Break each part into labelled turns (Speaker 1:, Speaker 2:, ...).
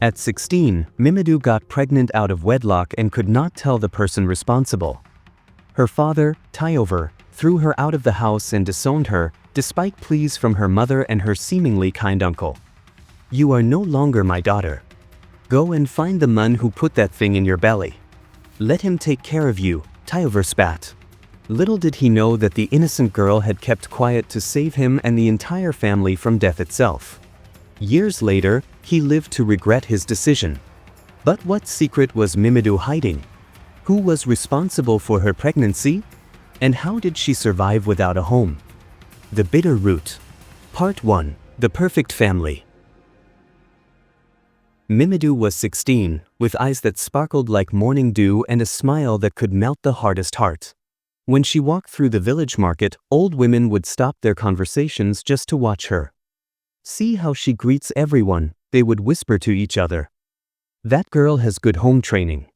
Speaker 1: At 16, Mimidoo got pregnant out of wedlock and could not tell the person responsible. Her father, Tyover, threw her out of the house and disowned her, despite pleas from her mother and her seemingly kind uncle. "You are no longer my daughter. Go and find the man who put that thing in your belly. Let him take care of you," Tyover spat. Little did he know that the innocent girl had kept quiet to save him and the entire family from death itself. Years later, he lived to regret his decision. But what secret was Mimidoo hiding? Who was responsible for her pregnancy? And how did she survive without a home? The Bitter Root. Part 1. The Perfect Family. Mimidoo was 16, with eyes that sparkled like morning dew and a smile that could melt the hardest heart. When she walked through the village market, old women would stop their conversations just to watch her. "See how she greets everyone," they would whisper to each other. "That girl has good home training."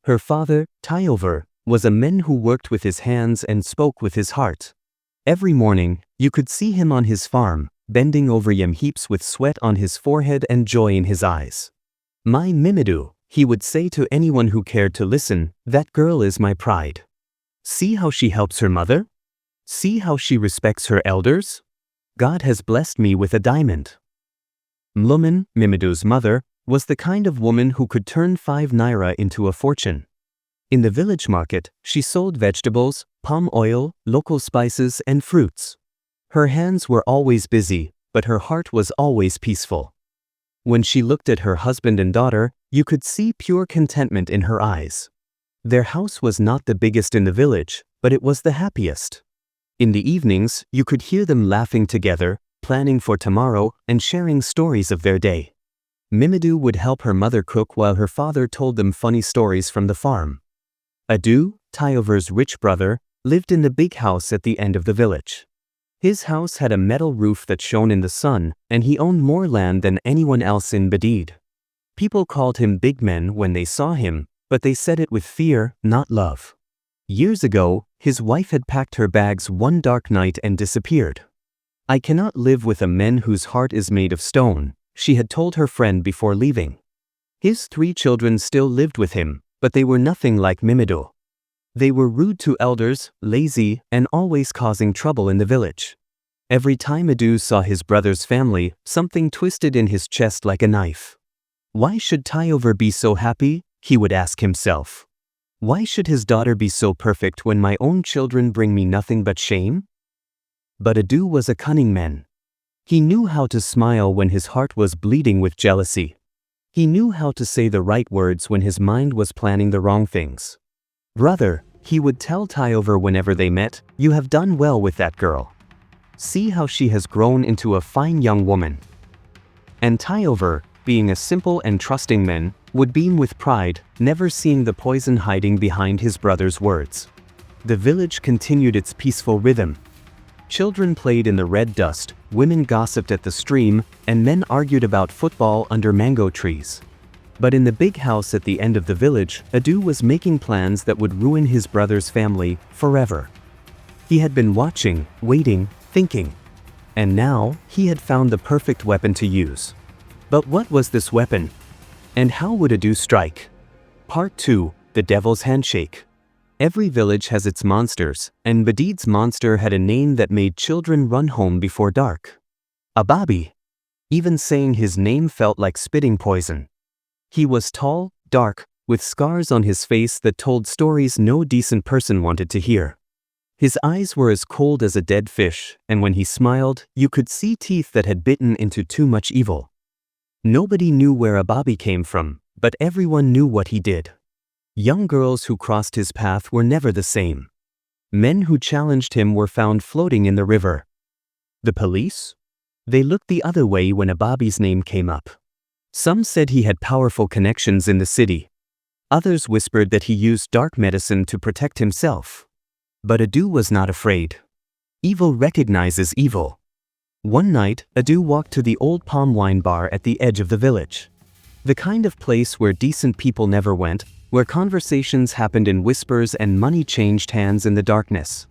Speaker 1: Her father, Tyover, was a man who worked with his hands and spoke with his heart. Every morning, you could see him on his farm, bending over yam heaps with sweat on his forehead and joy in his eyes. "My Mimidoo," he would say to anyone who cared to listen, "that girl is my pride. See how she helps her mother? See how she respects her elders? God has blessed me with a diamond." Mlumun, Mimidoo's mother, was the kind of woman who could turn 5 naira into a fortune. In the village market, she sold vegetables, palm oil, local spices, and fruits. Her hands were always busy, but her heart was always peaceful. When she looked at her husband and daughter, you could see pure contentment in her eyes. Their house was not the biggest in the village, but it was the happiest. In the evenings, you could hear them laughing together, planning for tomorrow, and sharing stories of their day. Mimidoo would help her mother cook while her father told them funny stories from the farm. Adu, Tyover's rich brother, lived in the big house at the end of the village. His house had a metal roof that shone in the sun, and he owned more land than anyone else in Mbadede. People called him Big Man when they saw him, but they said it with fear, not love. Years ago, his wife had packed her bags one dark night and disappeared. "I cannot live with a man whose heart is made of stone," she had told her friend before leaving. His 3 children still lived with him, but they were nothing like Mimidoo. They were rude to elders, lazy, and always causing trouble in the village. Every time Adu saw his brother's family, something twisted in his chest like a knife. "Why should Tyover be so happy?" he would ask himself. "Why should his daughter be so perfect when my own children bring me nothing but shame?" But Adu was a cunning man. He knew how to smile when his heart was bleeding with jealousy. He knew how to say the right words when his mind was planning the wrong things. "Brother," he would tell Tyover whenever they met, "you have done well with that girl. See how she has grown into a fine young woman." And Tyover, being a simple and trusting man, would beam with pride, never seeing the poison hiding behind his brother's words. The village continued its peaceful rhythm. Children played in the red dust, women gossiped at the stream, and men argued about football under mango trees. But in the big house at the end of the village, Adu was making plans that would ruin his brother's family forever. He had been watching, waiting, thinking. And now, he had found the perfect weapon to use. But what was this weapon? And how would Adu strike? Part 2. The Devil's Handshake. Every village has its monsters, and Mbadede's monster had a name that made children run home before dark. Abobby. Even saying his name felt like spitting poison. He was tall, dark, with scars on his face that told stories no decent person wanted to hear. His eyes were as cold as a dead fish, and when he smiled, you could see teeth that had bitten into too much evil. Nobody knew where Abobby came from, but everyone knew what he did. Young girls who crossed his path were never the same. Men who challenged him were found floating in the river. The police? They looked the other way when Abobby's name came up. Some said he had powerful connections in the city. Others whispered that he used dark medicine to protect himself. But Adu was not afraid. Evil recognizes evil. One night, Adu walked to the old palm wine bar at the edge of the village. The kind of place where decent people never went, where conversations happened in whispers and money changed hands in the darkness.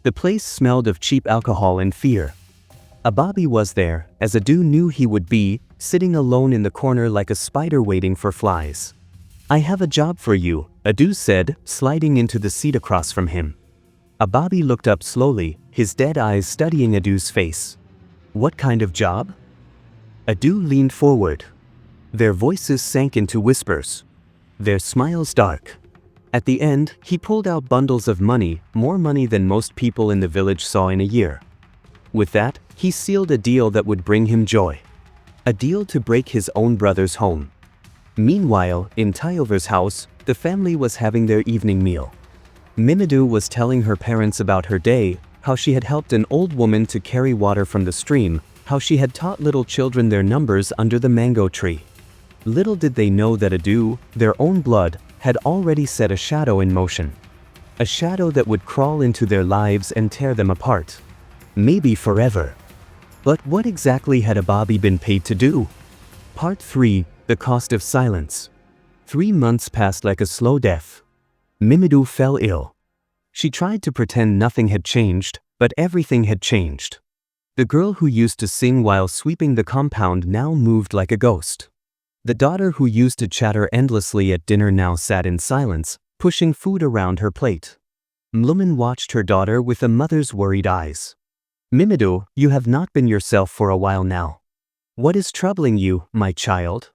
Speaker 1: The place smelled of cheap alcohol and fear. Abobby was there, as Adu knew he would be, sitting alone in the corner like a spider waiting for flies. "I have a job for you," Adu said, sliding into the seat across from him. Abobby looked up slowly, his dead eyes studying Adu's face. "What kind of job?" Adu leaned forward. Their voices sank into whispers. Their smiles dark. At the end, he pulled out bundles of money, more money than most people in the village saw in a year. With that, he sealed a deal that would bring him joy. A deal to break his own brother's home. Meanwhile, in Tyover's house, the family was having their evening meal. Mimidoo was telling her parents about her day, how she had helped an old woman to carry water from the stream, how she had taught little children their numbers under the mango tree. Little did they know that Adu, their own blood, had already set a shadow in motion. A shadow that would crawl into their lives and tear them apart. Maybe forever. But what exactly had Abobby been paid to do? Part 3, The Cost of Silence. 3 months passed like a slow death. Mimidoo fell ill. She tried to pretend nothing had changed, but everything had changed. The girl who used to sing while sweeping the compound now moved like a ghost. The daughter who used to chatter endlessly at dinner now sat in silence, pushing food around her plate. Mlumun watched her daughter with a mother's worried eyes. "Mimidoo, you have not been yourself for a while now. What is troubling you, my child?"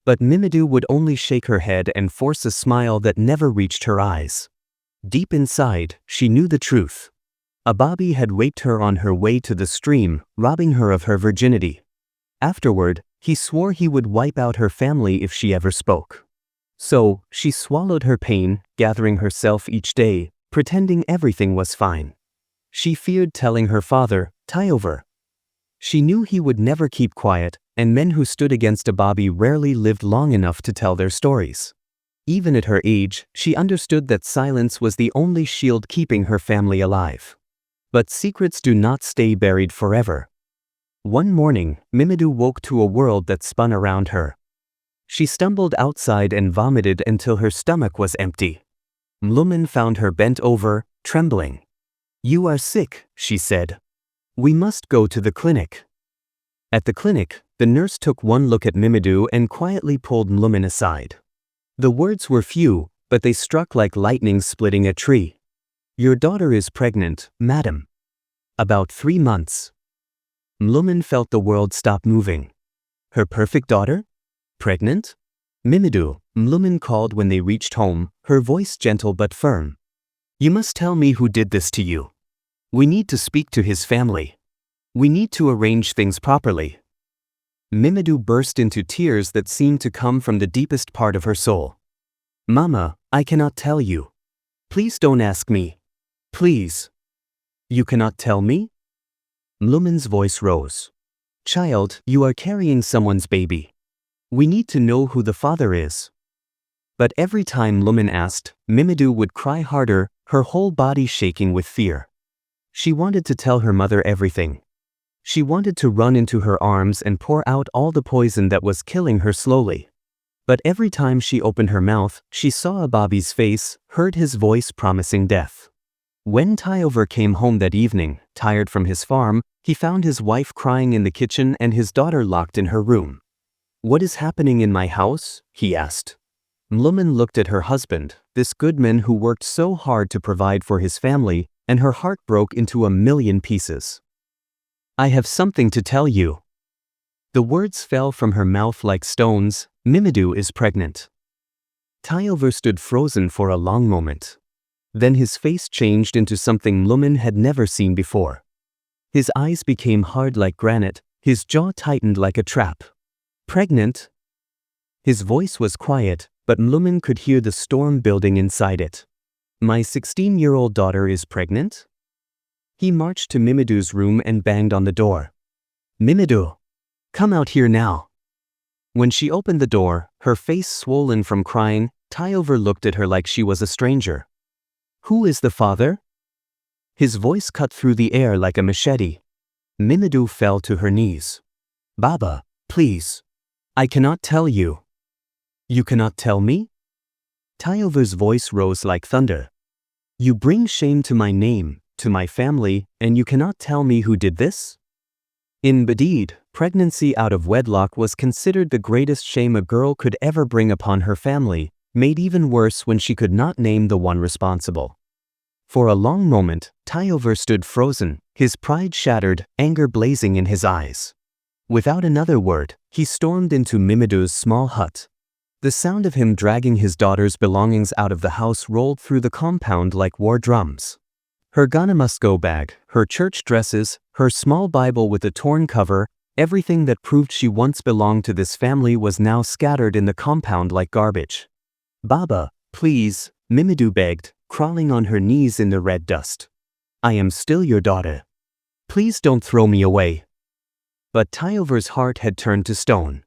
Speaker 1: But Mimidoo would only shake her head and force a smile that never reached her eyes. Deep inside, she knew the truth. Abobby had raped her on her way to the stream, robbing her of her virginity. Afterward, he swore he would wipe out her family if she ever spoke. So, she swallowed her pain, gathering herself each day, pretending everything was fine. She feared telling her father, Tyover. She knew he would never keep quiet, and men who stood against Abobby rarely lived long enough to tell their stories. Even at her age, she understood that silence was the only shield keeping her family alive. But secrets do not stay buried forever. One morning, Mimidoo woke to a world that spun around her. She stumbled outside and vomited until her stomach was empty. Mlumun found her bent over, trembling. "You are sick," she said. "We must go to the clinic." At the clinic, the nurse took one look at Mimidoo and quietly pulled Mlumun aside. The words were few, but they struck like lightning splitting a tree. "Your daughter is pregnant, madam." "About 3 months." Mlumun felt the world stop moving. Her perfect daughter? Pregnant? "Mimidoo," Mlumun called when they reached home, her voice gentle but firm. "You must tell me who did this to you. We need to speak to his family. We need to arrange things properly." Mimidoo burst into tears that seemed to come from the deepest part of her soul. "Mama, I cannot tell you. Please don't ask me. Please." "You cannot tell me?" Mlumun's voice rose. "Child, you are carrying someone's baby. We need to know who the father is." But every time Mlumun asked, Mimidoo would cry harder, her whole body shaking with fear. She wanted to tell her mother everything. She wanted to run into her arms and pour out all the poison that was killing her slowly. But every time she opened her mouth, she saw Abobby's face, heard his voice promising death. When Tyover came home that evening, tired from his farm, he found his wife crying in the kitchen and his daughter locked in her room. "What is happening in my house?" he asked. Mlumun looked at her husband, this good man who worked so hard to provide for his family, and her heart broke into a million pieces. "I have something to tell you." The words fell from her mouth like stones. "Mimidoo is pregnant." Tyover stood frozen for a long moment. Then his face changed into something Mlumun had never seen before. His eyes became hard like granite, his jaw tightened like a trap. "Pregnant?" His voice was quiet, but Mlumun could hear the storm building inside it. "My 16-year-old daughter is pregnant?" He marched to Mimidoo's room and banged on the door. "Mimidoo, come out here now." When she opened the door, her face swollen from crying, Tyover looked at her like she was a stranger. "Who is the father?" His voice cut through the air like a machete. Mimidoo fell to her knees. "Baba, please. I cannot tell you." "You cannot tell me?" Tyover's voice rose like thunder. "You bring shame to my name, to my family, and you cannot tell me who did this?" In Mbadede, Pregnancy out of wedlock was considered the greatest shame a girl could ever bring upon her family, made even worse when she could not name the one responsible. For a long moment, Tyover stood frozen, his pride shattered, anger blazing in his eyes. Without another word, he stormed into Mimidoo's small hut. The sound of him dragging his daughter's belongings out of the house rolled through the compound like war drums. Her Ghana-must-go bag, her church dresses, her small Bible with a torn cover, everything that proved she once belonged to this family was now scattered in the compound like garbage. "Baba, please," Mimidoo begged, crawling on her knees in the red dust. "I am still your daughter. Please don't throw me away." But Tyover's heart had turned to stone.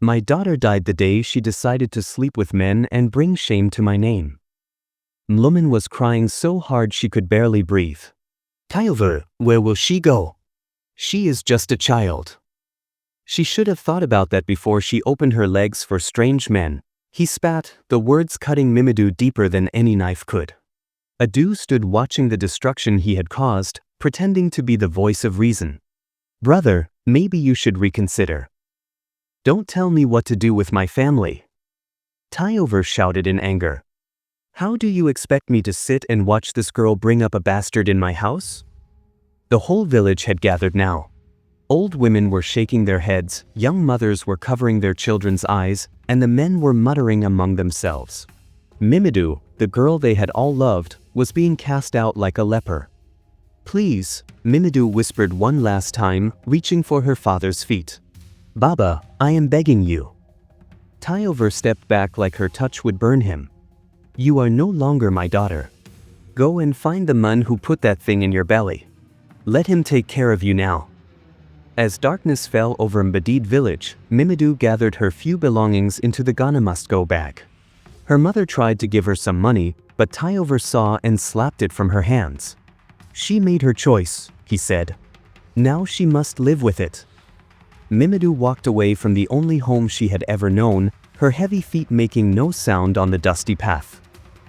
Speaker 1: "My daughter died the day she decided to sleep with men and bring shame to my name." Mlumun was crying so hard she could barely breathe. "Tyover, where will she go? She is just a child." She should have thought about that before she opened her legs for strange men. He spat, the words cutting Mimidoo deeper than any knife could. Adu stood watching the destruction he had caused, pretending to be the voice of reason. "Brother, maybe you should reconsider. Don't tell me what to do with my family." Tyover shouted in anger. "How do you expect me to sit and watch this girl bring up a bastard in my house?" The whole village had gathered now. Old women were shaking their heads, young mothers were covering their children's eyes, and the men were muttering among themselves. Mimidoo, the girl they had all loved, was being cast out like a leper. "Please," Mimidoo whispered one last time, reaching for her father's feet. "Baba, I am begging you." Tyover stepped back like her touch would burn him. "You are no longer my daughter. Go and find the man who put that thing in your belly. Let him take care of you now." As darkness fell over Mbadede village, Mimidoo gathered her few belongings into the Ghana-must-go bag. Her mother tried to give her some money, but Tyover saw and slapped it from her hands. "She made her choice," he said. "Now she must live with it." Mimidoo walked away from the only home she had ever known, her heavy feet making no sound on the dusty path.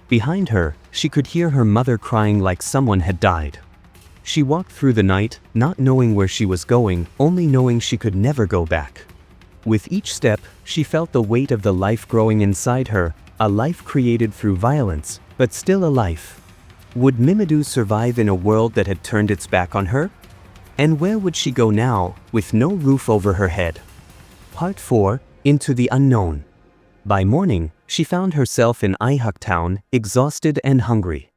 Speaker 1: Behind her, she could hear her mother crying like someone had died. She walked through the night, not knowing where she was going, only knowing she could never go back. With each step, she felt the weight of the life growing inside her, a life created through violence, but still a life. Would Mimidoo survive in a world that had turned its back on her? And where would she go now, with no roof over her head? Part 4, Into the Unknown. By morning, she found herself in Ihuk town, exhausted and hungry.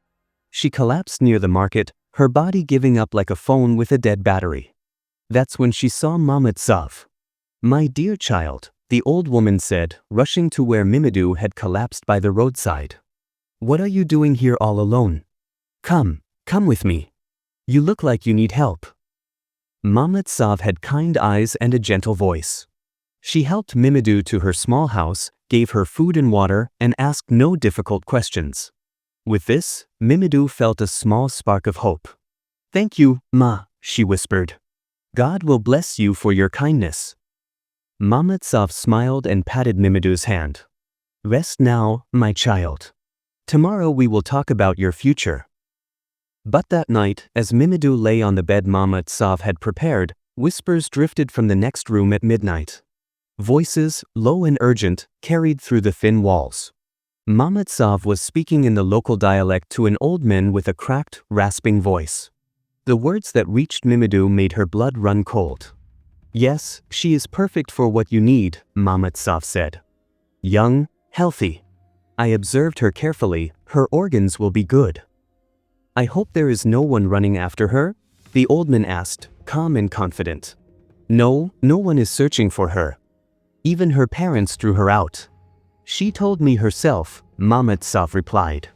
Speaker 1: She collapsed near the market, her body giving up like a phone with a dead battery. That's when she saw Mimidoo. "My dear child," the old woman said, rushing to where Mimidoo had collapsed by the roadside. "What are you doing here all alone? Come with me. You look like you need help." Mimidoo had kind eyes and a gentle voice. She helped Mimidoo to her small house, gave her food and water, and asked no difficult questions. With this, Mimidoo felt a small spark of hope. "Thank you, Ma," she whispered. "God will bless you for your kindness." Mimidoo smiled and patted Mimidoo's hand. "Rest now, my child. Tomorrow we will talk about your future." But that night, as Mimidoo lay on the bed Mimidoo had prepared, whispers drifted from the next room at midnight. Voices, low and urgent, carried through the thin walls. Mimidoo was speaking in the local dialect to an old man with a cracked, rasping voice. The words that reached Mimidoo made her blood run cold. "Yes, she is perfect for what you need," Mimidoo said. "Young, healthy. I observed her carefully, her organs will be good." "I hope there is no one running after her?" the old man asked, calm and confident. No one is searching for her. Even her parents threw her out. "She told me herself," Mimidoo replied.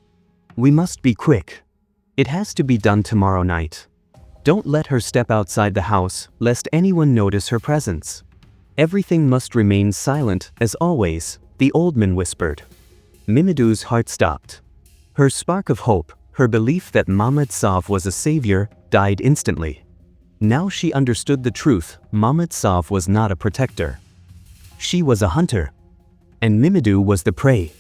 Speaker 1: "We must be quick. It has to be done tomorrow night. Don't let her step outside the house, lest anyone notice her presence. Everything must remain silent, as always," the old man whispered. Mimidoo's heart stopped. Her spark of hope, her belief that Mimidoo was a savior, died instantly. Now she understood the truth, Mimidoo was not a protector. She was a hunter. And Mimidoo was the prey.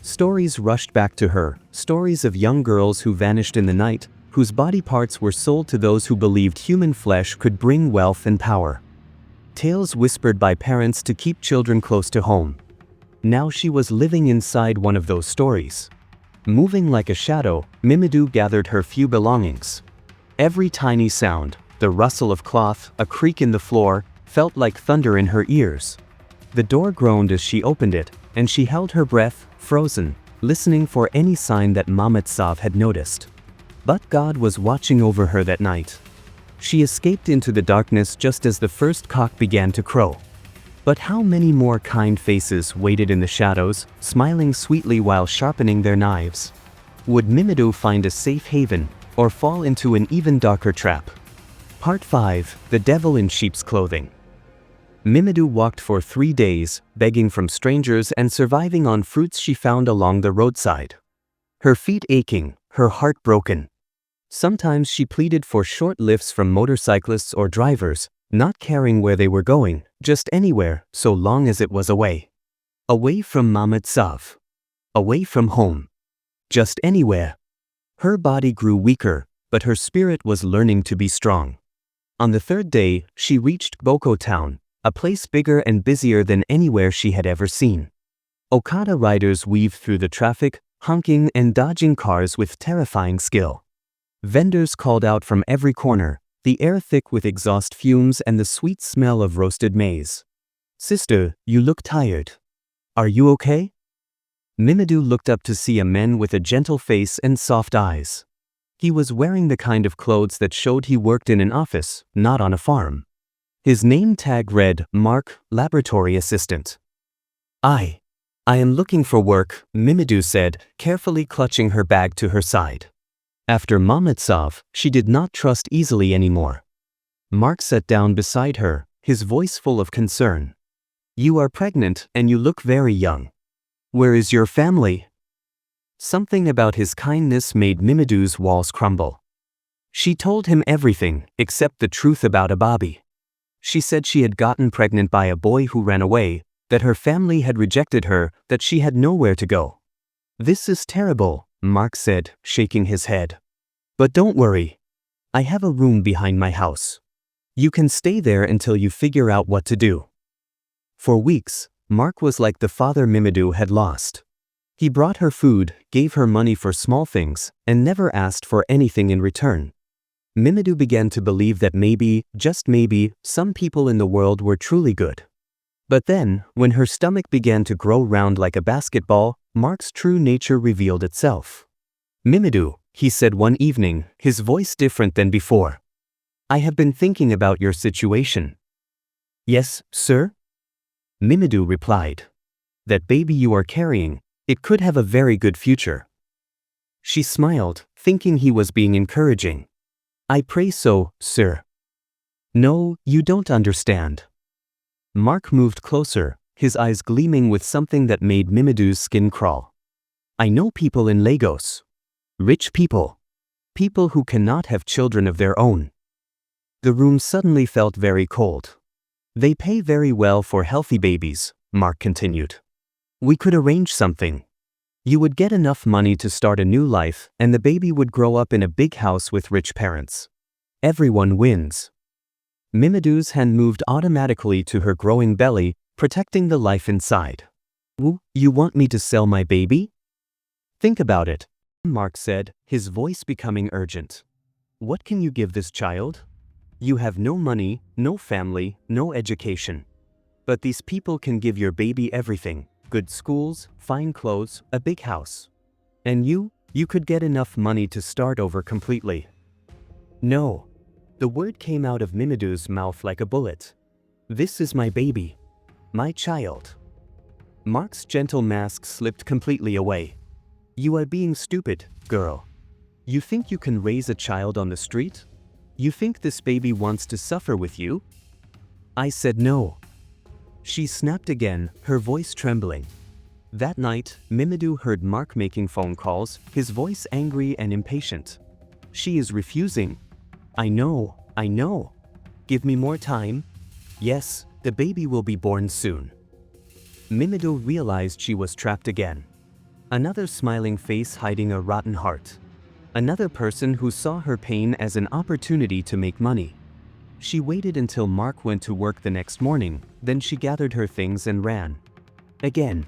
Speaker 1: Stories rushed back to her, stories of young girls who vanished in the night, whose body parts were sold to those who believed human flesh could bring wealth and power. tales whispered by parents to keep children close to home. Now she was living inside one of those stories. Moving like a shadow, Mimidoo gathered her few belongings. Every tiny sound, the rustle of cloth, a creak in the floor, felt like thunder in her ears. The door groaned as she opened it, and she held her breath, frozen, listening for any sign that Mimidoo had noticed. But God was watching over her that night. She escaped into the darkness just as the first cock began to crow. But how many more kind faces waited in the shadows, smiling sweetly while sharpening their knives? Would Mimidoo find a safe haven, or fall into an even darker trap? Part 5: The Devil in Sheep's Clothing. Mimidoo walked for 3 days, begging from strangers and surviving on fruits she found along the roadside. Her feet aching, her heart broken. Sometimes she pleaded for short lifts from motorcyclists or drivers, not caring where they were going, just anywhere, so long as it was away. Away from Mimidoo. Away from home. Just anywhere. Her body grew weaker, but her spirit was learning to be strong. On the 3rd day, she reached Boko town, a place bigger and busier than anywhere she had ever seen. Okada riders weaved through the traffic, honking and dodging cars with terrifying skill. Vendors called out from every corner, the air thick with exhaust fumes and the sweet smell of roasted maize. "Sister, you look tired. Are you okay?" Mimidoo looked up to see a man with a gentle face and soft eyes. He was wearing the kind of clothes that showed he worked in an office, not on a farm. His name tag read, Mark, Laboratory Assistant. I am looking for work," Mimidoo said, carefully clutching her bag to her side. After Mimidoo, she did not trust easily anymore. Mark sat down beside her, his voice full of concern. "You are pregnant and you look very young. Where is your family?" Something about his kindness made Mimidoo's walls crumble. She told him everything, except the truth about Abobby. She said she had gotten pregnant by a boy who ran away, that her family had rejected her, that she had nowhere to go. "This is terrible," Mark said, shaking his head. "But don't worry. I have a room behind my house. You can stay there until you figure out what to do." For weeks, Mark was like the father Mimidoo had lost. He brought her food, gave her money for small things, and never asked for anything in return. Mimidoo began to believe that maybe, just maybe, some people in the world were truly good. But then, when her stomach began to grow round like a basketball, Mark's true nature revealed itself. "Mimidoo," he said one evening, his voice different than before. "I have been thinking about your situation." "Yes, sir?" Mimidoo replied. "That baby you are carrying, it could have a very good future." She smiled, thinking he was being encouraging. "I pray so, sir." "No, you don't understand." Mark moved closer, his eyes gleaming with something that made Mimidoo's skin crawl. "I know people in Lagos. Rich people. People who cannot have children of their own." The room suddenly felt very cold. "They pay very well for healthy babies," Mark continued. "We could arrange something. You would get enough money to start a new life, and the baby would grow up in a big house with rich parents. Everyone wins." Mimidoo's hand moved automatically to her growing belly, protecting the life inside. You want me to sell my baby?" "Think about it," Mark said, his voice becoming urgent. "What can you give this child? You have no money, no family, no education. But these people can give your baby everything: good schools, fine clothes, a big house. And you could get enough money to start over completely." "No." The word came out of Mimidoo's mouth like a bullet. "This is my baby. My child." Mark's gentle mask slipped completely away. "You are being stupid, girl. You think you can raise a child on the street? You think this baby wants to suffer with you?" I said no. She snapped again, her voice trembling. That night, Mimidoo heard Mark making phone calls, his voice angry and impatient. "She is refusing." I know. Give me more time." "Yes, the baby will be born soon." Mimidoo realized she was trapped again. Another smiling face hiding a rotten heart. Another person who saw her pain as an opportunity to make money. She waited until Mark went to work the next morning, then she gathered her things and ran. Again.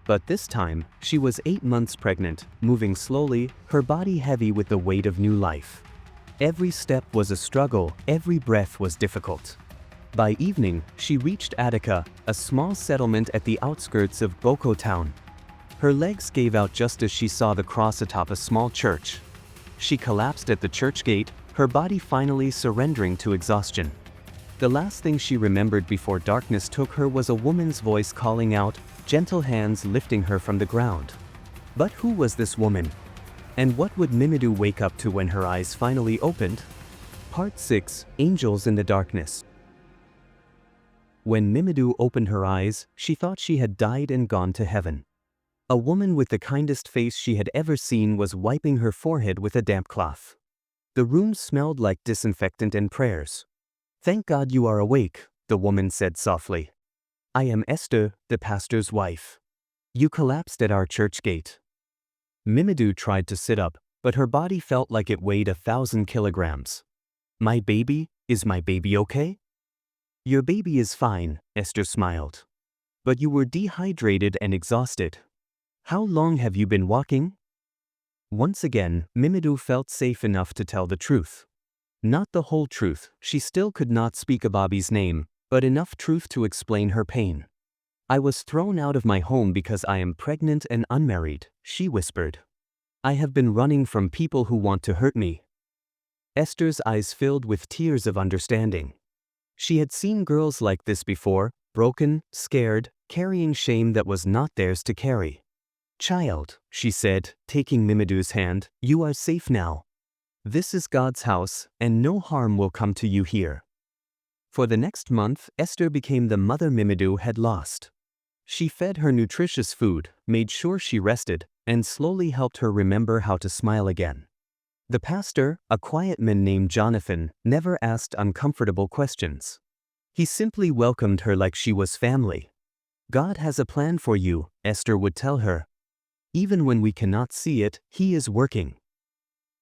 Speaker 1: But this time, she was 8 months pregnant, moving slowly, her body heavy with the weight of new life. Every step was a struggle, every breath was difficult. By evening, she reached Attica, a small settlement at the outskirts of Boko town. Her legs gave out just as she saw the cross atop a small church. She collapsed at the church gate, her body finally surrendering to exhaustion. The last thing she remembered before darkness took her was a woman's voice calling out, gentle hands lifting her from the ground. But who was this woman? And what would Mimidoo wake up to when her eyes finally opened? Part 6, Angels in the Darkness. When Mimidoo opened her eyes, she thought she had died and gone to heaven. A woman with the kindest face she had ever seen was wiping her forehead with a damp cloth. The room smelled like disinfectant and prayers. "Thank God you are awake," the woman said softly. "I am Esther, the pastor's wife. You collapsed at our church gate." Mimidoo tried to sit up, but her body felt like it weighed 1,000 kilograms. "My baby? Is my baby okay?" "Your baby is fine," Esther smiled. "But you were dehydrated and exhausted. How long have you been walking?" Once again, Mimidoo felt safe enough to tell the truth. Not the whole truth, she still could not speak Abobby's name, but enough truth to explain her pain. "I was thrown out of my home because I am pregnant and unmarried," she whispered. "I have been running from people who want to hurt me." Esther's eyes filled with tears of understanding. She had seen girls like this before, broken, scared, carrying shame that was not theirs to carry. "Child," she said, taking Mimidoo's hand, "you are safe now. This is God's house, and no harm will come to you here." For the next month, Esther became the mother Mimidoo had lost. She fed her nutritious food, made sure she rested, and slowly helped her remember how to smile again. The pastor, a quiet man named Jonathan, never asked uncomfortable questions. He simply welcomed her like she was family. "God has a plan for you," Esther would tell her. "Even when we cannot see it, He is working."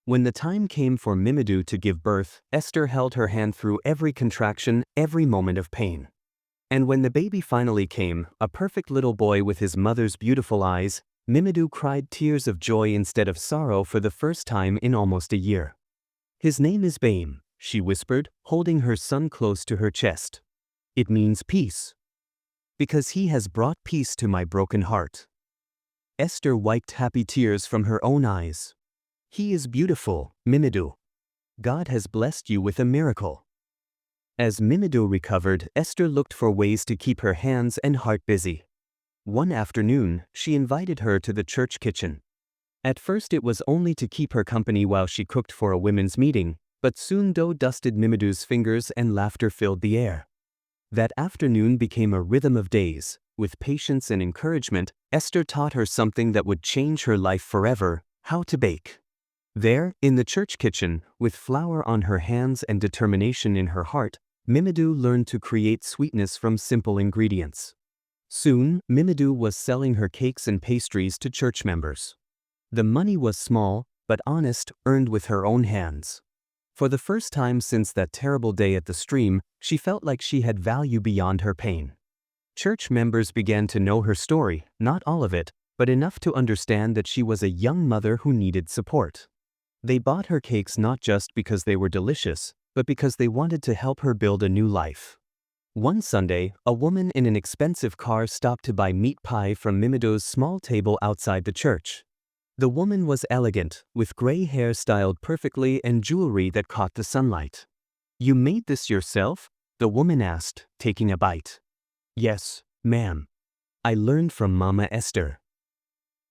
Speaker 1: When the time came for Mimidoo to give birth, Esther held her hand through every contraction, every moment of pain. And when the baby finally came, a perfect little boy with his mother's beautiful eyes, Mimidoo cried tears of joy instead of sorrow for the first time in almost a year. "His name is Bame," she whispered, holding her son close to her chest. "It means peace. Because he has brought peace to my broken heart." Esther wiped happy tears from her own eyes. "He is beautiful, Mimidoo. God has blessed you with a miracle." As Mimidoo recovered, Esther looked for ways to keep her hands and heart busy. One afternoon, she invited her to the church kitchen. At first it was only to keep her company while she cooked for a women's meeting, but soon dough dusted Mimidoo's fingers and laughter filled the air. That afternoon became a rhythm of days. With patience and encouragement, Esther taught her something that would change her life forever: how to bake. There, in the church kitchen, with flour on her hands and determination in her heart, Mimidoo learned to create sweetness from simple ingredients. Soon, Mimidoo was selling her cakes and pastries to church members. The money was small, but honest, earned with her own hands. For the first time since that terrible day at the stream, she felt like she had value beyond her pain. Church members began to know her story, not all of it, but enough to understand that she was a young mother who needed support. They bought her cakes not just because they were delicious, but because they wanted to help her build a new life. One Sunday, a woman in an expensive car stopped to buy meat pie from Mimidoo's small table outside the church. The woman was elegant, with gray hair styled perfectly and jewelry that caught the sunlight. "You made this yourself?" the woman asked, taking a bite. "Yes, ma'am. I learned from Mama Esther."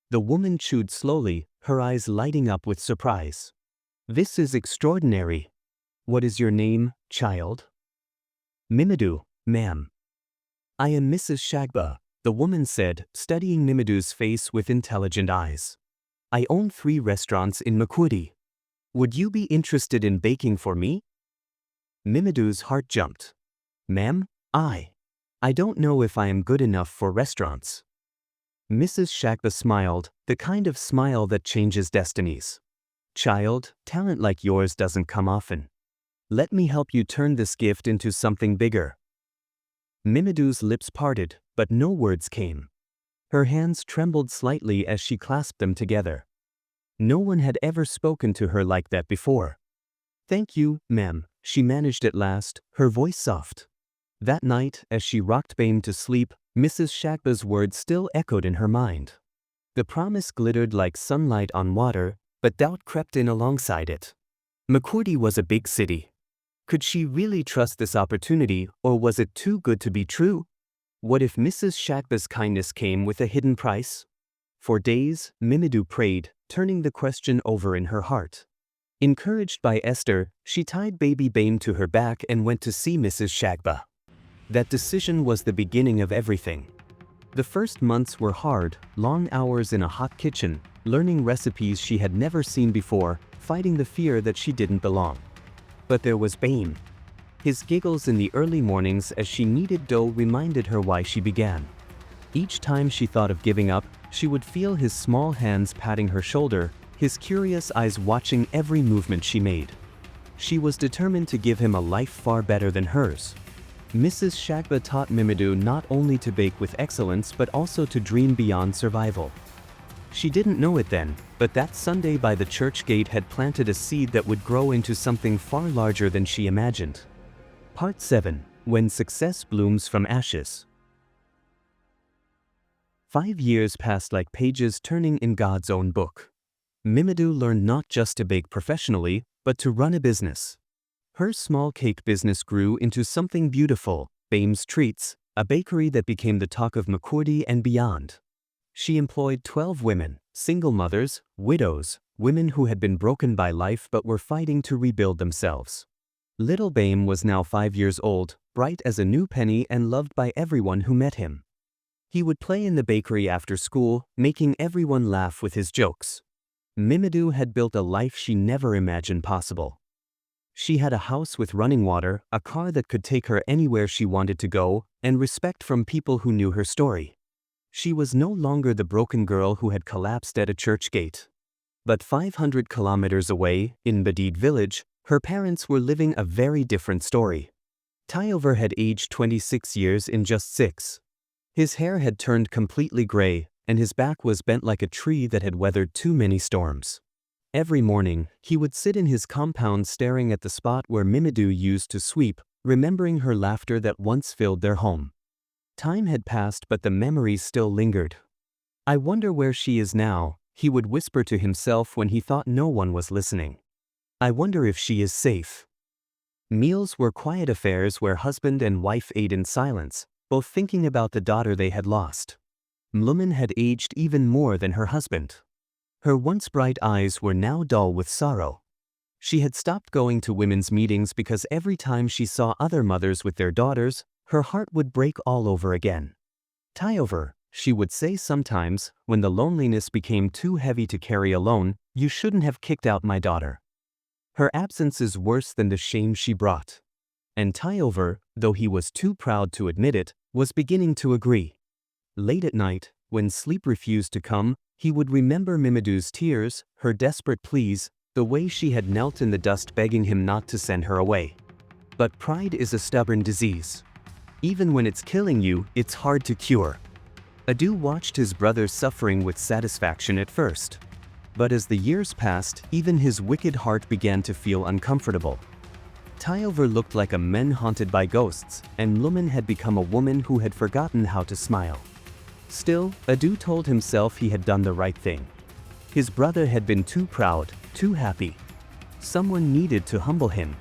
Speaker 1: The woman chewed slowly, her eyes lighting up with surprise. "This is extraordinary. What is your name, child?" "Mimidoo, ma'am." "I am Mrs. Shagba," the woman said, studying Mimidoo's face with intelligent eyes. "I own 3 restaurants in Makurdi. Would you be interested in baking for me?" Mimidoo's heart jumped. "Ma'am, I don't know if I am good enough for restaurants." Mrs. Shagba smiled, the kind of smile that changes destinies. "Child, talent like yours doesn't come often. Let me help you turn this gift into something bigger. Mimidoo's lips parted, but no words came. Her hands trembled slightly as she clasped them together. No one had ever spoken to her like that before. Thank you, ma'am, she managed at last, her voice soft. That night, as she rocked Bame to sleep, Mrs. Shagba's words still echoed in her mind. The promise glittered like sunlight on water, but doubt crept in alongside it. Makurdi was a big city. Could she really trust this opportunity, or was it too good to be true? What if Mrs. Shagba's kindness came with a hidden price? For days, Mimidoo prayed, turning the question over in her heart. Encouraged by Esther, she tied baby Bame to her back and went to see Mrs. Shagba. That decision was the beginning of everything. The first months were hard, long hours in a hot kitchen, learning recipes she had never seen before, fighting the fear that she didn't belong. But there was Bame. His giggles in the early mornings as she kneaded dough reminded her why she began. Each time she thought of giving up, she would feel his small hands patting her shoulder, his curious eyes watching every movement she made. She was determined to give him a life far better than hers. Mrs. Shagba taught Mimidoo not only to bake with excellence but also to dream beyond survival. She didn't know it then, but that Sunday by the church gate had planted a seed that would grow into something far larger than she imagined. Part 7. When Success Blooms from Ashes. 5 years passed like pages turning in God's own book. Mimidoo learned not just to bake professionally, but to run a business. Her small cake business grew into something beautiful, Bame's Treats, a bakery that became the talk of Makurdi and beyond. She employed 12 women, single mothers, widows, women who had been broken by life but were fighting to rebuild themselves. Little Bame was now 5 years old, bright as a new penny and loved by everyone who met him. He would play in the bakery after school, making everyone laugh with his jokes. Mimidoo had built a life she never imagined possible. She had a house with running water, a car that could take her anywhere she wanted to go, and respect from people who knew her story. She was no longer the broken girl who had collapsed at a church gate. But 500 kilometers away, in Mbadede village, her parents were living a very different story. Tyover had aged 26 years in just 6. His hair had turned completely gray, and his back was bent like a tree that had weathered too many storms. Every morning, he would sit in his compound staring at the spot where Mimidoo used to sweep, remembering her laughter that once filled their home. Time had passed but the memories still lingered. I wonder where she is now, he would whisper to himself when he thought no one was listening. I wonder if she is safe. Meals were quiet affairs where husband and wife ate in silence, both thinking about the daughter they had lost. Mlumun had aged even more than her husband. Her once bright eyes were now dull with sorrow. She had stopped going to women's meetings because every time she saw other mothers with their daughters, her heart would break all over again. Tyover, she would say sometimes, when the loneliness became too heavy to carry alone, you shouldn't have kicked out my daughter. Her absence is worse than the shame she brought. And Tyover, though he was too proud to admit it, was beginning to agree. Late at night, when sleep refused to come, he would remember Mimidoo's tears, her desperate pleas, the way she had knelt in the dust begging him not to send her away. But pride is a stubborn disease. Even when it's killing you, it's hard to cure. Adu watched his brother suffering with satisfaction at first. But as the years passed, even his wicked heart began to feel uncomfortable. Tyover looked like a man haunted by ghosts, and Mlumun had become a woman who had forgotten how to smile. Still, Adu told himself he had done the right thing. His brother had been too proud, too happy. Someone needed to humble him.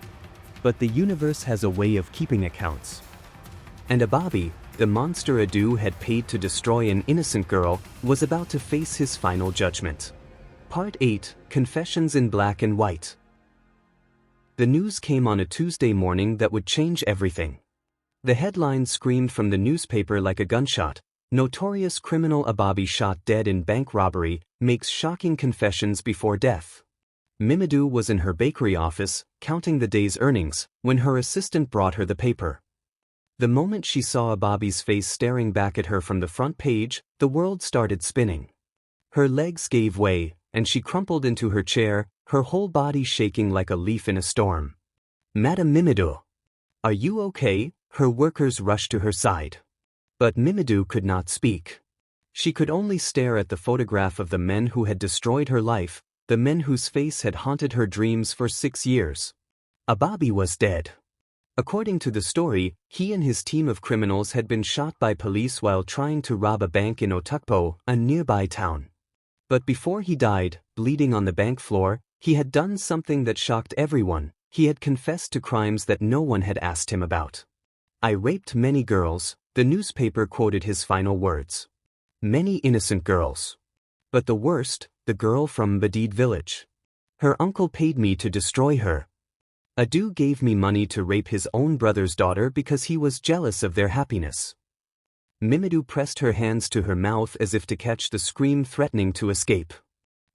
Speaker 1: But the universe has a way of keeping accounts. And Abobby, the monster Adu had paid to destroy an innocent girl, was about to face his final judgment. Part 8. Confessions in Black and White. The news came on a Tuesday morning that would change everything. The headline screamed from the newspaper like a gunshot. Notorious criminal Abobby shot dead in bank robbery, makes shocking confessions before death. Mimidoo was in her bakery office, counting the day's earnings, when her assistant brought her the paper. The moment she saw Abobby's face staring back at her from the front page, the world started spinning. Her legs gave way, and she crumpled into her chair, her whole body shaking like a leaf in a storm. Madam Mimidoo. Are you okay? Her workers rushed to her side. But Mimidoo could not speak. She could only stare at the photograph of the men who had destroyed her life, the men whose face had haunted her dreams for 6 years. Abobby was dead. According to the story, he and his team of criminals had been shot by police while trying to rob a bank in Otukpo, a nearby town. But before he died, bleeding on the bank floor, he had done something that shocked everyone. He had confessed to crimes that no one had asked him about. "I raped many girls," the newspaper quoted his final words. "Many innocent girls. But the worst, the girl from Mbadede village. Her uncle paid me to destroy her. Adu gave me money to rape his own brother's daughter because he was jealous of their happiness." Mimidoo pressed her hands to her mouth as if to catch the scream threatening to escape.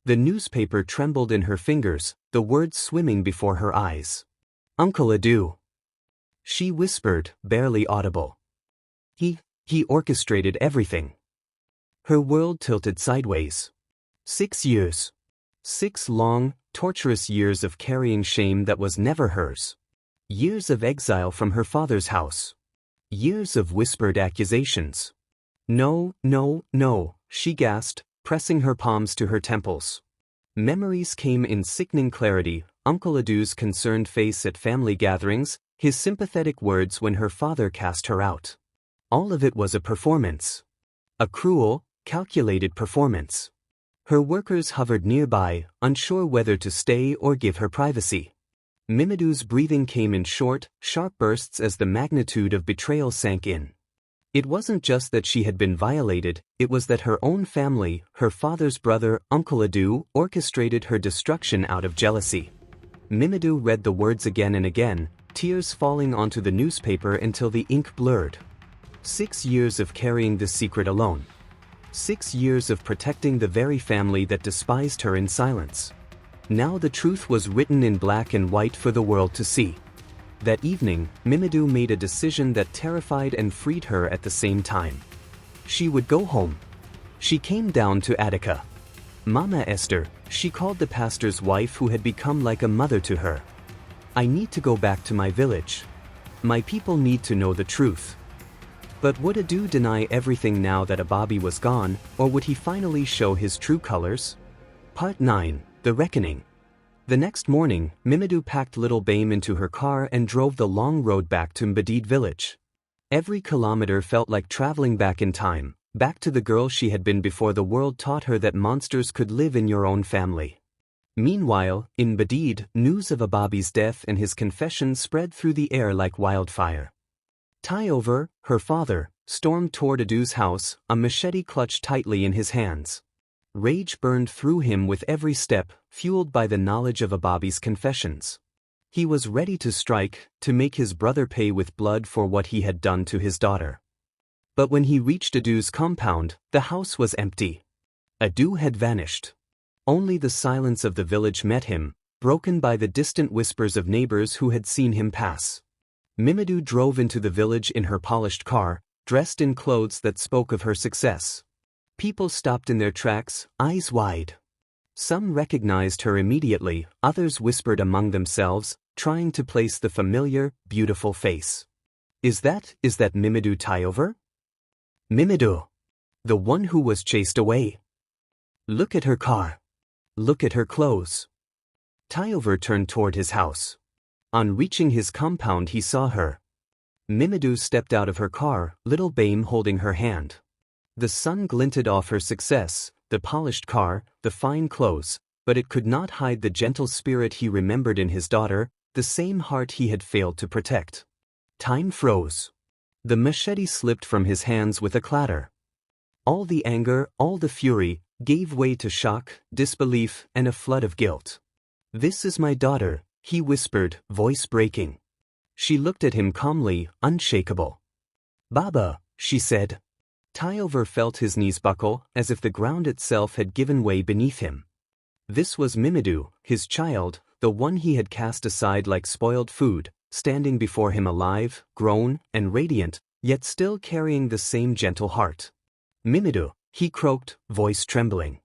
Speaker 1: The newspaper trembled in her fingers, the words swimming before her eyes. "Uncle Adu," she whispered, barely audible. He orchestrated everything." Her world tilted sideways. 6 years. 6 long, torturous years of carrying shame that was never hers. Years of exile from her father's house. Years of whispered accusations. "No, no, no," she gasped, pressing her palms to her temples. Memories came in sickening clarity, Uncle Adu's concerned face at family gatherings, his sympathetic words when her father cast her out. All of it was a performance. A cruel, calculated performance. Her workers hovered nearby, unsure whether to stay or give her privacy. Mimidoo's breathing came in short, sharp bursts as the magnitude of betrayal sank in. It wasn't just that she had been violated, it was that her own family, her father's brother, Uncle Adu, orchestrated her destruction out of jealousy. Mimidoo read the words again and again, tears falling onto the newspaper until the ink blurred. 6 years of carrying this secret alone. 6 years of protecting the very family that despised her in silence. Now the truth was written in black and white for the world to see. That evening, Mimidoo made a decision that terrified and freed her at the same time. She would go home. She came down to Attica. Mama Esther, she called the pastor's wife who had become like a mother to her. "I need to go back to my village. My people need to know the truth." But would Adu deny everything now that Abobby was gone, or would he finally show his true colors? Part 9. The Reckoning. The next morning, Mimidoo packed little Bame into her car and drove the long road back to Mbadede village. Every kilometer felt like traveling back in time, back to the girl she had been before the world taught her that monsters could live in your own family. Meanwhile, in Mbadede, news of Abobby's death and his confession spread through the air like wildfire. Tyover, her father, stormed toward Adu's house, a machete clutched tightly in his hands. Rage burned through him with every step, fueled by the knowledge of Abobby's confessions. He was ready to strike, to make his brother pay with blood for what he had done to his daughter. But when he reached Adu's compound, the house was empty. Adu had vanished. Only the silence of the village met him, broken by the distant whispers of neighbors who had seen him pass. Mimidoo drove into the village in her polished car, dressed in clothes that spoke of her success. People stopped in their tracks, eyes wide. Some recognized her immediately, others whispered among themselves, trying to place the familiar, beautiful face. Is that Mimidoo Tyover? Mimidoo. The one who was chased away. Look at her car. Look at her clothes. Tyover turned toward his house. On reaching his compound he saw her. Mimidoo stepped out of her car, little Bame holding her hand. The sun glinted off her success, the polished car, the fine clothes, but it could not hide the gentle spirit he remembered in his daughter, the same heart he had failed to protect. Time froze. The machete slipped from his hands with a clatter. All the anger, all the fury, gave way to shock, disbelief, and a flood of guilt. "This is my daughter," he whispered, voice breaking. She looked at him calmly, unshakable. "Baba," she said. Tyover felt his knees buckle, as if the ground itself had given way beneath him. This was Mimidoo, his child, the one he had cast aside like spoiled food, standing before him alive, grown, and radiant, yet still carrying the same gentle heart. "Mimidoo," he croaked, voice trembling.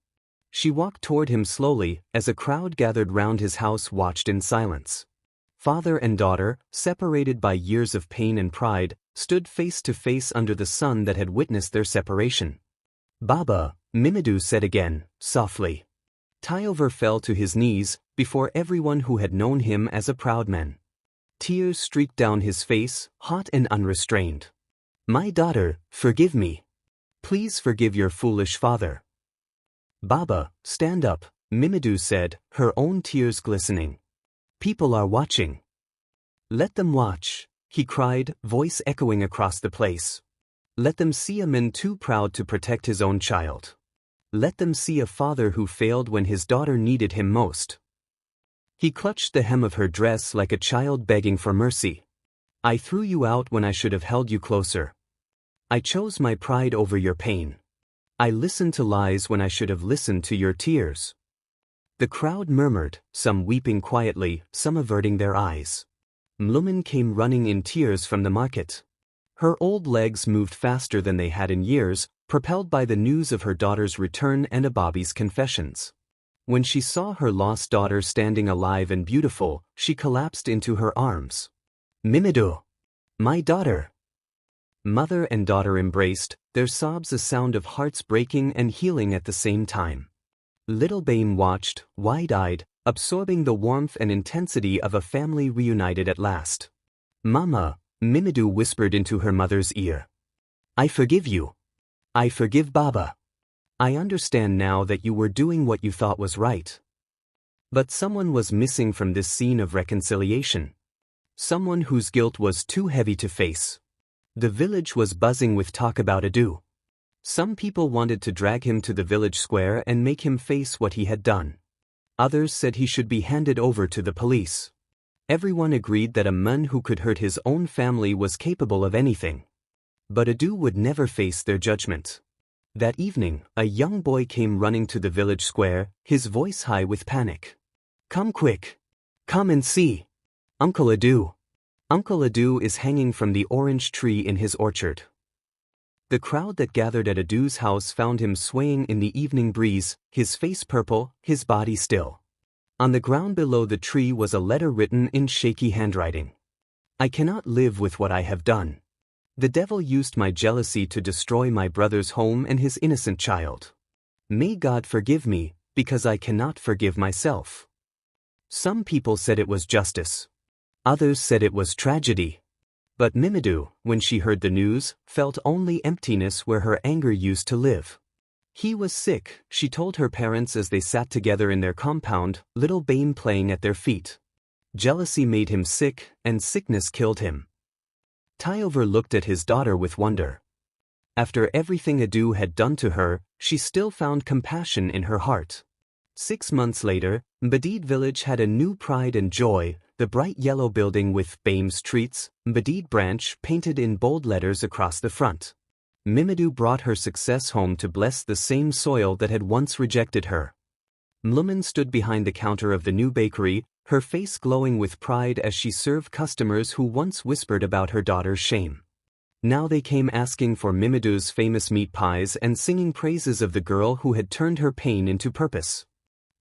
Speaker 1: She walked toward him slowly, as a crowd gathered round his house watched in silence. Father and daughter, separated by years of pain and pride, stood face to face under the sun that had witnessed their separation. "Baba," Mimidoo said again, softly. Tyover fell to his knees, before everyone who had known him as a proud man. Tears streaked down his face, hot and unrestrained. "My daughter, forgive me. Please forgive your foolish father." "Baba, stand up," Mimidoo said, her own tears glistening. "People are watching." "Let them watch," he cried, voice echoing across the place. "Let them see a man too proud to protect his own child. Let them see a father who failed when his daughter needed him most." He clutched the hem of her dress like a child begging for mercy. "I threw you out when I should have held you closer. I chose my pride over your pain. I listened to lies when I should have listened to your tears." The crowd murmured, some weeping quietly, some averting their eyes. Mlumun came running in tears from the market. Her old legs moved faster than they had in years, propelled by the news of her daughter's return and Abobby's confessions. When she saw her lost daughter standing alive and beautiful, she collapsed into her arms. "Mimidoo! My daughter!" Mother and daughter embraced, their sobs a sound of hearts breaking and healing at the same time. Little Bame watched, wide-eyed, absorbing the warmth and intensity of a family reunited at last. "Mama," Mimidoo whispered into her mother's ear. "I forgive you. I forgive Baba. I understand now that you were doing what you thought was right." But someone was missing from this scene of reconciliation. Someone whose guilt was too heavy to face. The village was buzzing with talk about Adu. Some people wanted to drag him to the village square and make him face what he had done. Others said he should be handed over to the police. Everyone agreed that a man who could hurt his own family was capable of anything. But Adu would never face their judgment. That evening, a young boy came running to the village square, his voice high with panic. "Come quick! Come and see! Uncle Adu! Uncle Adu is hanging from the orange tree in his orchard." The crowd that gathered at Adu's house found him swaying in the evening breeze, his face purple, his body still. On the ground below the tree was a letter written in shaky handwriting. "I cannot live with what I have done. The devil used my jealousy to destroy my brother's home and his innocent child. May God forgive me, because I cannot forgive myself." Some people said it was justice. Others said it was tragedy. But Mimidoo, when she heard the news, felt only emptiness where her anger used to live. He was sick, she told her parents as they sat together in their compound, little Bame playing at their feet. Jealousy made him sick, and sickness killed him. Tyover looked at his daughter with wonder. After everything Adu had done to her, she still found compassion in her heart. 6 months later, Mbadede village had a new pride and joy, the bright yellow building with Bame's Treats, Mbadede branch painted in bold letters across the front. Mimidoo brought her success home to bless the same soil that had once rejected her. Mlumun stood behind the counter of the new bakery, her face glowing with pride as she served customers who once whispered about her daughter's shame. Now they came asking for Mimidoo's famous meat pies and singing praises of the girl who had turned her pain into purpose.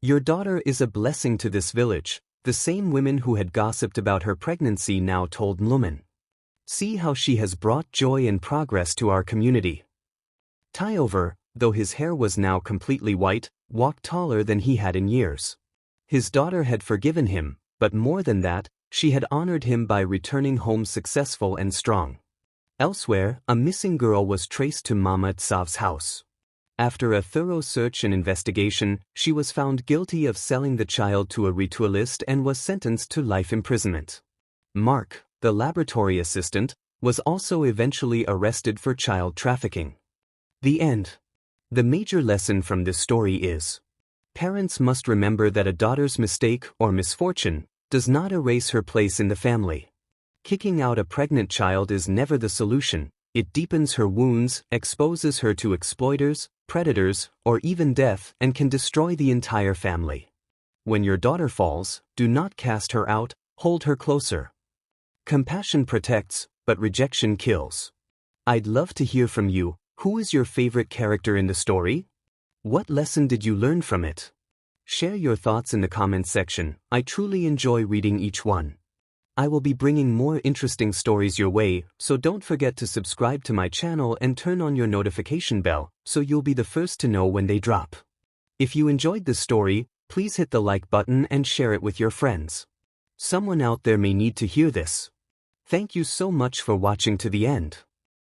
Speaker 1: "Your daughter is a blessing to this village," the same women who had gossiped about her pregnancy now told Mlumun. "See how she has brought joy and progress to our community." Tyover, though his hair was now completely white, walked taller than he had in years. His daughter had forgiven him, but more than that, she had honored him by returning home successful and strong. Elsewhere, a missing girl was traced to Mama Tsav's house. After a thorough search and investigation, she was found guilty of selling the child to a ritualist and was sentenced to life imprisonment. Mark, the laboratory assistant, was also eventually arrested for child trafficking. The end. The major lesson from this story is: parents must remember that a daughter's mistake or misfortune does not erase her place in the family. Kicking out a pregnant child is never the solution. It deepens her wounds, exposes her to exploiters, predators, or even death, and can destroy the entire family. When your daughter falls, do not cast her out, hold her closer. Compassion protects, but rejection kills. I'd love to hear from you. Who is your favorite character in the story? What lesson did you learn from it? Share your thoughts in the comments section. I truly enjoy reading each one. I will be bringing more interesting stories your way, so don't forget to subscribe to my channel and turn on your notification bell, so you'll be the first to know when they drop. If you enjoyed this story, please hit the like button and share it with your friends. Someone out there may need to hear this. Thank you so much for watching to the end.